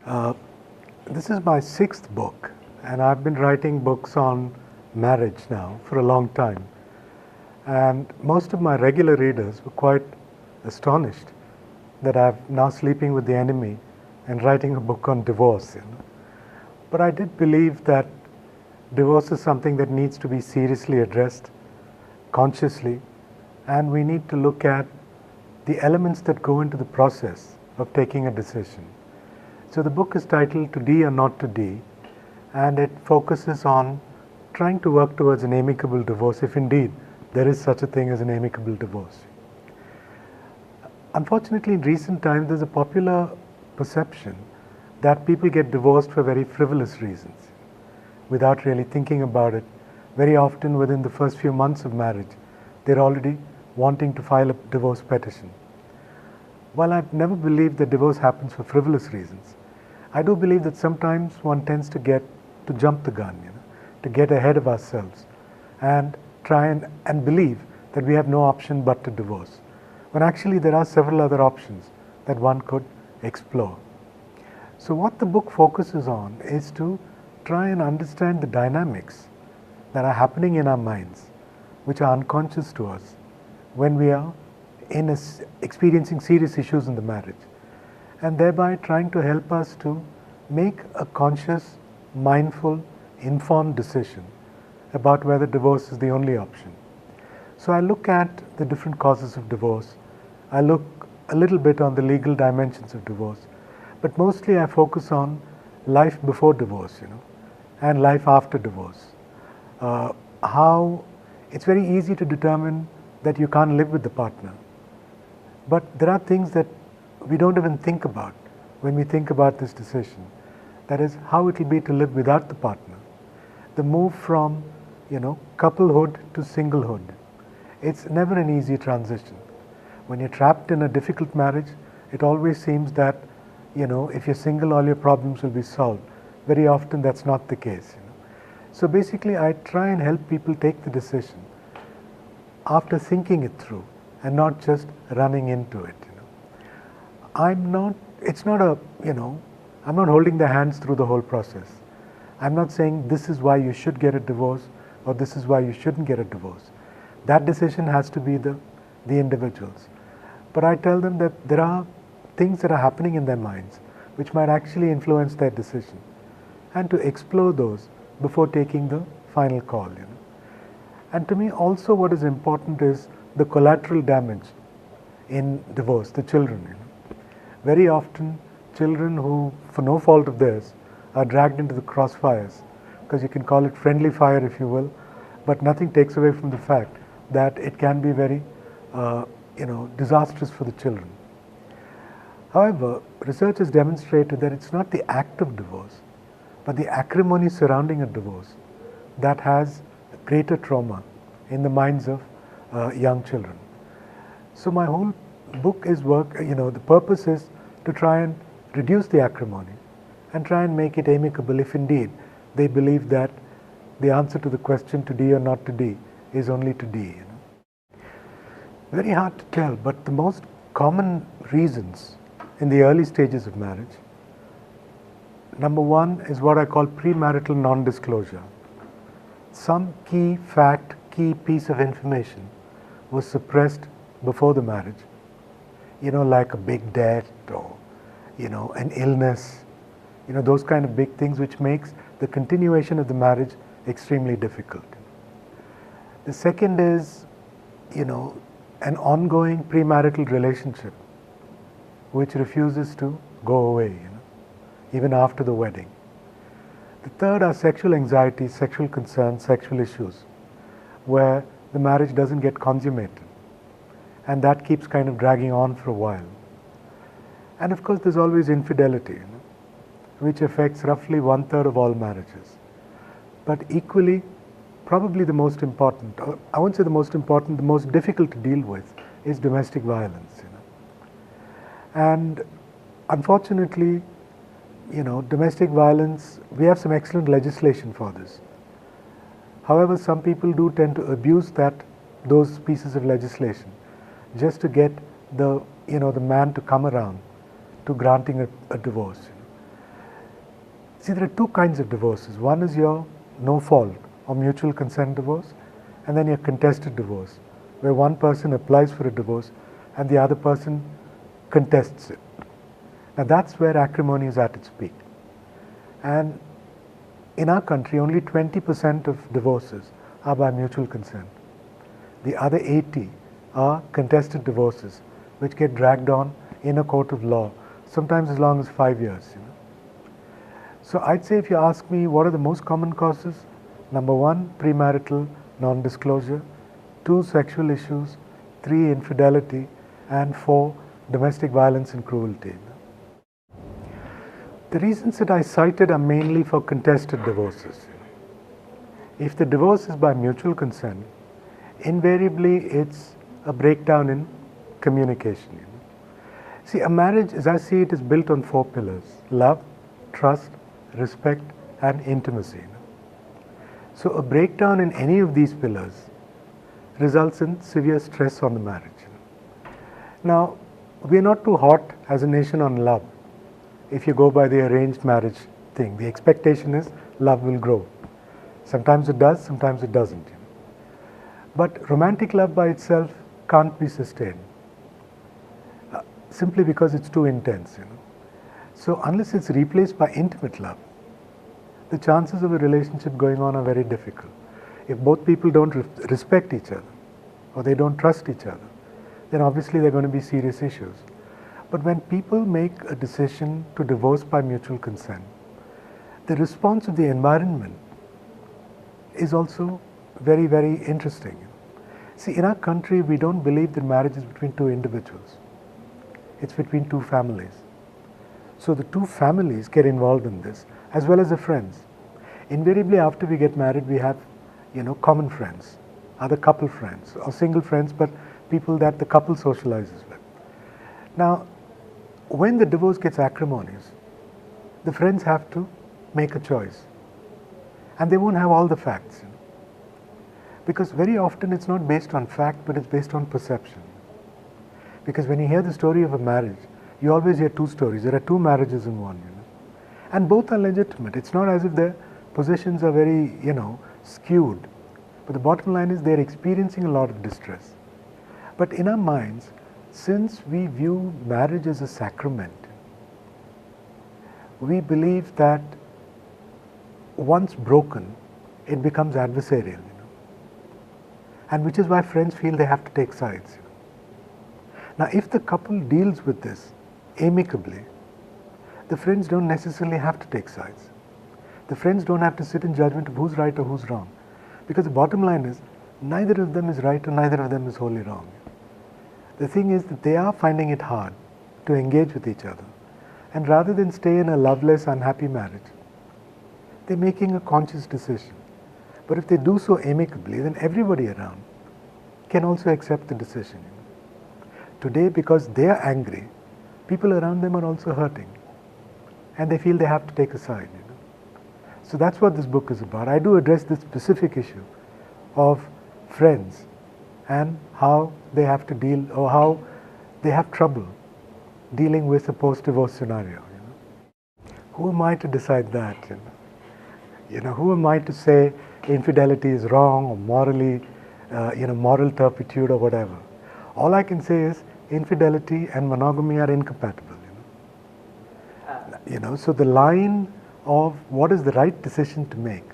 Uh, this is my sixth book, and I've been writing books on marriage now for a long time. And most of my regular readers were quite astonished that I'm now sleeping with the enemy and writing a book on divorce. But I did believe that divorce is something that needs to be seriously addressed, consciously, and we need to look at the elements that go into the process of taking a decision. So the book is titled To D or Not to D, and it focuses on trying to work towards an amicable divorce, if indeed there is such a thing as an amicable divorce. Unfortunately, in recent times, there's a popular perception that people get divorced for very frivolous reasons, without really thinking about it. Very often, within the first few months of marriage, they're already wanting to file a divorce petition. While I've never believed that divorce happens for frivolous reasons, I do believe that sometimes one tends to jump the gun, to get ahead of ourselves and try and believe that we have no option but to divorce, when actually there are several other options that one could explore. So what the book focuses on is to try and understand the dynamics that are happening in our minds, which are unconscious to us when we are experiencing serious issues in the marriage, and thereby trying to help us to make a conscious, mindful, informed decision about whether divorce is the only option. So I look at the different causes of divorce. I look a little bit on the legal dimensions of divorce, but mostly I focus on life before divorce, and life after divorce. How it's very easy to determine that you can't live with the partner, but there are things that we don't even think about when we think about this decision. That is, how it will be to live without the partner. The move from, couplehood to singlehood. It's never an easy transition. When you're trapped in a difficult marriage, it always seems that, if you're single, all your problems will be solved. Very often that's not the case. So basically, I try and help people take the decision after thinking it through and not just running into it. I'm not holding their hands through the whole process. I'm not saying this is why you should get a divorce or this is why you shouldn't get a divorce. That decision has to be the individual's. But I tell them that there are things that are happening in their minds which might actually influence their decision, and to explore those before taking the final call. And to me also what is important is the collateral damage in divorce, the children. Very often children who, for no fault of theirs, are dragged into the crossfires, because you can call it friendly fire if you will, but nothing takes away from the fact that it can be very disastrous for the children. However, research has demonstrated that it's not the act of divorce, but the acrimony surrounding a divorce that has greater trauma in the minds of young children. So my whole book is the purpose is to try and reduce the acrimony and try and make it amicable if indeed they believe that the answer to the question to D or not to D is only to D. Very hard to tell, but the most common reasons in the early stages of marriage, number one is what I call premarital non-disclosure. Some key fact, key piece of information was suppressed before the marriage, like a big debt or, an illness, those kind of big things which makes the continuation of the marriage extremely difficult. The second is, an ongoing premarital relationship which refuses to go away, even after the wedding. The third are sexual anxiety, sexual concerns, sexual issues, where the marriage doesn't get consummated, and that keeps kind of dragging on for a while. And of course, there's always infidelity, which affects roughly 1/3 of all marriages. But equally, probably the most important, or I won't say the most important, the most difficult to deal with is domestic violence. And unfortunately, domestic violence, we have some excellent legislation for this. However, some people do tend to abuse those pieces of legislation just to get the man to come around to granting a divorce. See, there are two kinds of divorces. One is your no fault or mutual consent divorce, and then your contested divorce, where one person applies for a divorce and the other person contests it. Now that's where acrimony is at its peak. And in our country, only 20% of divorces are by mutual consent. The other 80 are contested divorces, which get dragged on in a court of law, sometimes as long as 5 years. So I'd say, if you ask me what are the most common causes, number 1, premarital non-disclosure, 2, sexual issues, 3, infidelity, and 4, domestic violence and cruelty. The reasons that I cited are mainly for contested divorces. If the divorce is by mutual consent, invariably it's a breakdown in communication. See, a marriage, as I see it, is built on 4 pillars: love, trust, respect, and intimacy. So a breakdown in any of these pillars results in severe stress on the marriage. Now, we are not too hot as a nation on love. If you go by the arranged marriage thing, the expectation is love will grow. Sometimes it does, sometimes it doesn't. But romantic love by itself can't be sustained, simply because it's too intense. So unless it's replaced by intimate love, the chances of a relationship going on are very difficult. If both people don't respect each other, or they don't trust each other, then obviously there are going to be serious issues. But when people make a decision to divorce by mutual consent, the response of the environment is also very, very interesting. See, in our country, we don't believe that marriage is between 2 individuals. It's between 2 families. So the 2 families get involved in this, as well as the friends. Invariably, after we get married, we have, common friends, other couple friends, or single friends, but people that the couple socializes with. Now, when the divorce gets acrimonious, the friends have to make a choice. And they won't have all the facts. Because very often it's not based on fact, but it's based on perception. Because when you hear the story of a marriage, you always hear 2 stories. There are 2 marriages in one. And both are legitimate. It's not as if their positions are very, skewed. But the bottom line is they're experiencing a lot of distress. But in our minds, since we view marriage as a sacrament, we believe that once broken, it becomes adversarial. And which is why friends feel they have to take sides. Now, if the couple deals with this amicably, the friends don't necessarily have to take sides. The friends don't have to sit in judgment of who's right or who's wrong. Because the bottom line is, neither of them is right or neither of them is wholly wrong. The thing is that they are finding it hard to engage with each other. And rather than stay in a loveless, unhappy marriage, they're making a conscious decision. But if they do so amicably, then everybody around can also accept the decision. Today, because they are angry, people around them are also hurting. And they feel they have to take a side. So that's what this book is about. I do address this specific issue of friends and how they have to deal, or how they have trouble dealing with a post-divorce scenario. Who am I to decide that? Who am I to say infidelity is wrong or morally, moral turpitude or whatever? All I can say is infidelity and monogamy are incompatible. So the line of what is the right decision to make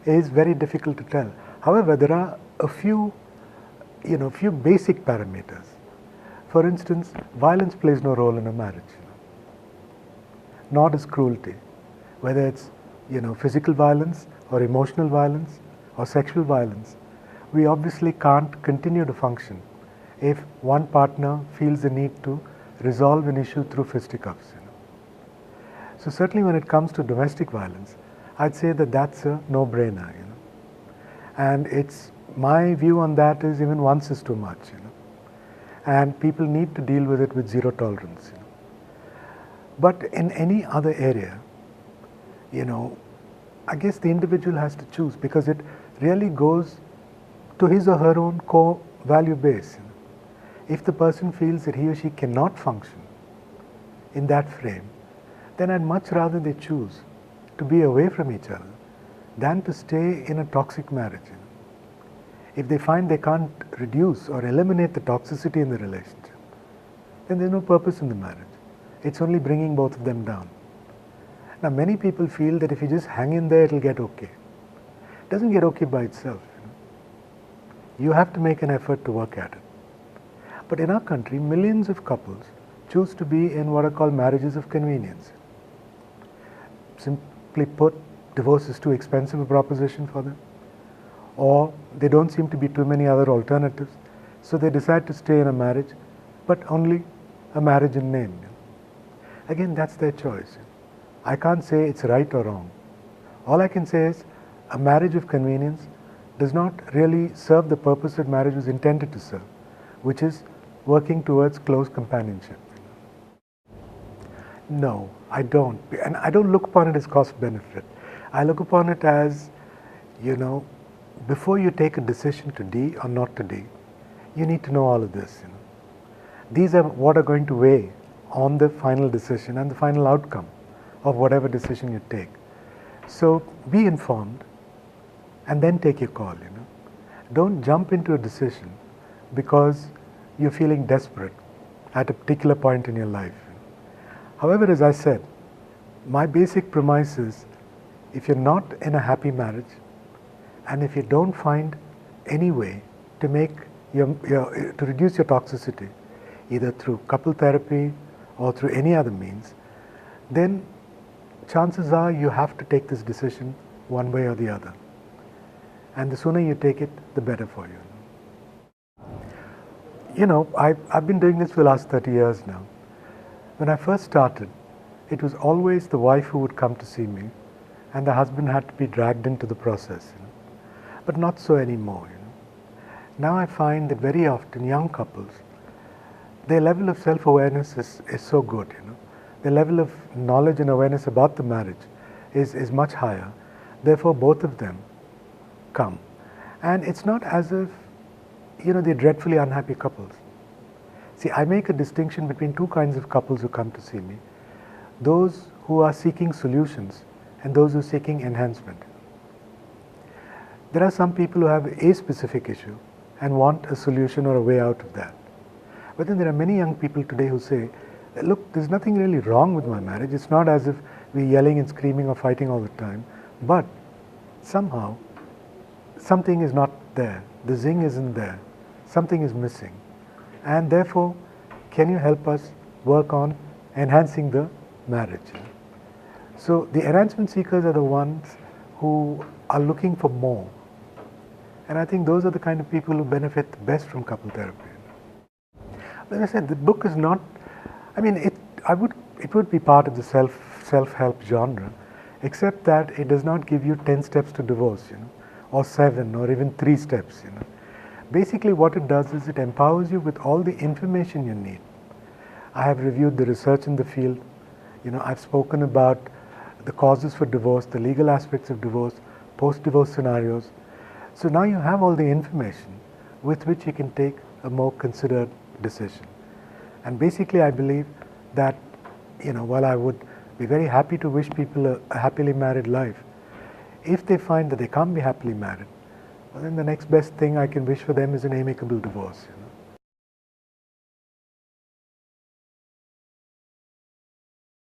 is very difficult to tell. However, there are a few basic parameters. For instance, violence plays no role in a marriage. Nor does cruelty. Whether it's physical violence or emotional violence or sexual violence, we obviously can't continue to function if one partner feels the need to resolve an issue through fisticuffs. So certainly when it comes to domestic violence, I'd say that that's a no-brainer. And it's my view on that is even once is too much. And people need to deal with it with zero tolerance. But in any other area, I guess the individual has to choose, because it really goes to his or her own core value base. If the person feels that he or she cannot function in that frame, then I'd much rather they choose to be away from each other than to stay in a toxic marriage. If they find they can't reduce or eliminate the toxicity in the relationship, then there's no purpose in the marriage. It's only bringing both of them down. Now, many people feel that if you just hang in there, it'll get okay. It doesn't get okay by itself. You have to make an effort to work at it. But in our country, millions of couples choose to be in what are called marriages of convenience. Simply put, divorce is too expensive a proposition for them, or they don't seem to be too many other alternatives, so they decide to stay in a marriage, but only a marriage in name. Again, that's their choice. I can't say it's right or wrong. All I can say is a marriage of convenience does not really serve the purpose that marriage was intended to serve, which is working towards close companionship. No, I don't. And I don't look upon it as cost benefit. I look upon it as, before you take a decision to D or not to D, you need to know all of this. These are what are going to weigh on the final decision and the final outcome of whatever decision you take. So be informed and then take your call. Don't jump into a decision because you're feeling desperate at a particular point in your life. However, as I said, my basic premise is, if you're not in a happy marriage, and if you don't find any way to make to reduce your toxicity, either through couple therapy or through any other means, then chances are you have to take this decision one way or the other. And the sooner you take it, the better for you. I've been doing this for the last 30 years now. When I first started, it was always the wife who would come to see me, and the husband had to be dragged into the process. But not so anymore. Now I find that very often young couples, their level of self-awareness is so good. Their level of knowledge and awareness about the marriage is much higher. Therefore, both of them come. And it's not as if, they're dreadfully unhappy couples. See, I make a distinction between two kinds of couples who come to see me. Those who are seeking solutions and those who are seeking enhancement. There are some people who have a specific issue and want a solution or a way out of that. But then there are many young people today who say, look, there's nothing really wrong with my marriage. It's not as if we're yelling and screaming or fighting all the time. But somehow, something is not there. The zing isn't there. Something is missing. And therefore, can you help us work on enhancing the marriage? So the enhancement seekers are the ones who are looking for more. And I think those are the kind of people who benefit best from couple therapy. As I said, the book is not, it would be part of the self-help genre, except that it does not give you 10 steps to divorce, or 7 or even 3 steps, Basically what it does is it empowers you with all the information you need. I have reviewed the research in the field, I've spoken about the causes for divorce, the legal aspects of divorce, post-divorce scenarios. So now you have all the information with which you can take a more considered decision. And basically I believe that, while I would be very happy to wish people a happily married life, if they find that they can't be happily married, well, then the next best thing I can wish for them is an amicable divorce.